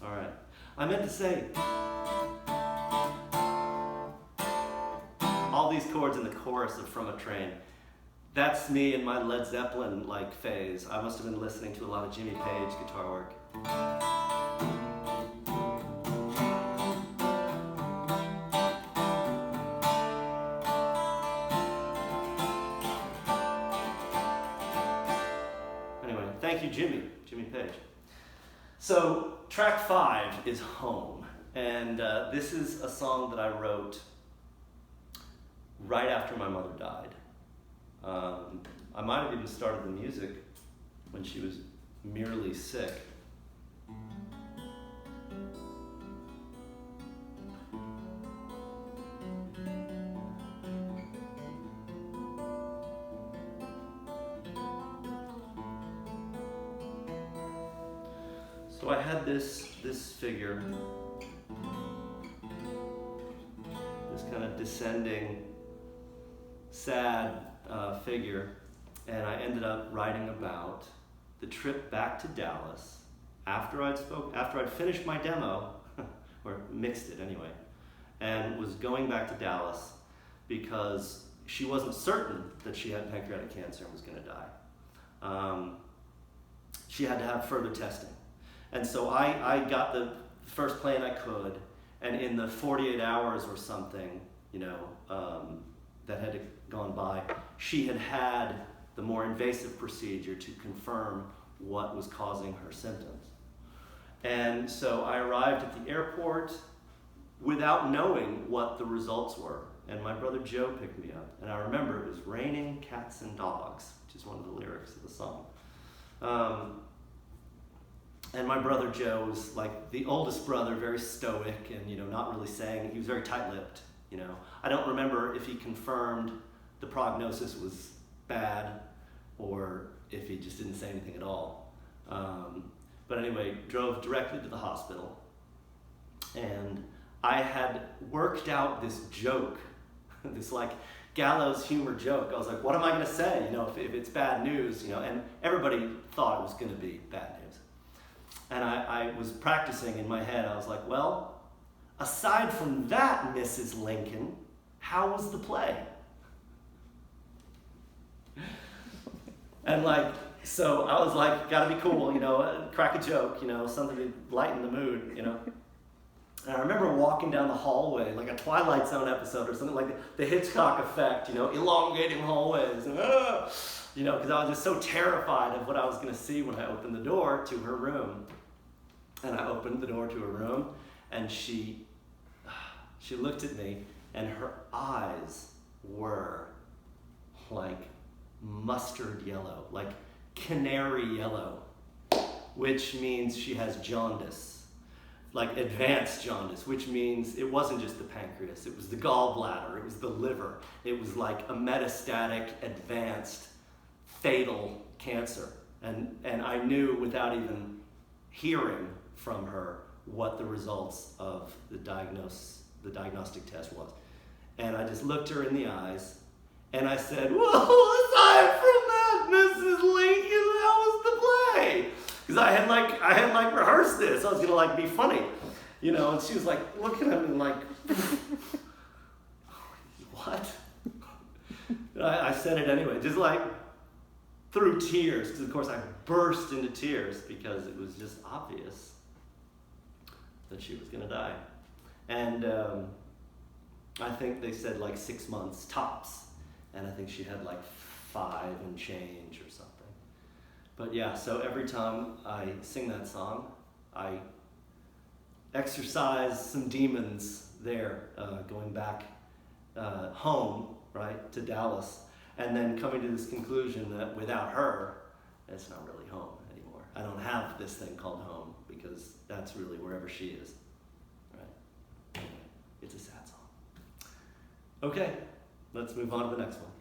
All right. I meant to say, all these chords in the chorus of From a Train, that's me in my Led Zeppelin-like phase. I must have been listening to a lot of Jimmy Page guitar work. Anyway, thank you, Jimmy Page. So, track 5 is Home, and this is a song that I wrote right after my mother died. I might have even started the music when she was merely sick. So I had this figure, this kind of descending, sad figure, and I ended up writing about the trip back to Dallas after I'd finished my demo, or mixed it anyway, and was going back to Dallas because she wasn't certain that she had pancreatic cancer and was going to die. She had to have further testing. And so I got the first plane I could, and in the 48 hours or something, that had gone by, she had the more invasive procedure to confirm what was causing her symptoms. And so I arrived at the airport without knowing what the results were. And my brother Joe picked me up. And I remember it was raining cats and dogs, which is one of the lyrics of the song. And my brother Joe was like the oldest brother, very stoic and, not really saying, he was very tight-lipped, I don't remember if he confirmed the prognosis was bad or if he just didn't say anything at all. But anyway, drove directly to the hospital. And I had worked out this joke, this like gallows humor joke. I was like, what am I gonna say, if it's bad news, and everybody thought it was gonna be bad news. And I was practicing in my head. I was like, well, aside from that, Mrs. Lincoln, how was the play? And so I was like, gotta be cool, crack a joke, something to lighten the mood, And I remember walking down the hallway, like a Twilight Zone episode or something, like the Hitchcock effect, elongating hallways, and because I was just so terrified of what I was gonna see when I opened the door to her room. And I opened the door to her room, and she looked at me, and her eyes were like mustard yellow, like canary yellow, which means she has jaundice, like advanced jaundice, which means it wasn't just the pancreas, it was the gallbladder, it was the liver, it was like a metastatic, advanced, fatal cancer. And I knew without even hearing from her what the results of the diagnostic test was. And I just looked her in the eyes, and I said, well, aside from that, Mrs. Lincoln, how was the play? Because I had rehearsed this. I was gonna be funny, and she was looking at me what? I said it anyway, just through tears, because of course I burst into tears because it was just obvious that she was gonna die. And I think they said 6 months tops, and I think she had 5 and change or something. But yeah, so every time I sing that song, I exorcise some demons there, going back home, right, to Dallas, and then coming to this conclusion that without her, it's not really home anymore. I don't have this thing called home, because that's really wherever she is, right? Anyway, it's a sad song. Okay, let's move on to the next one.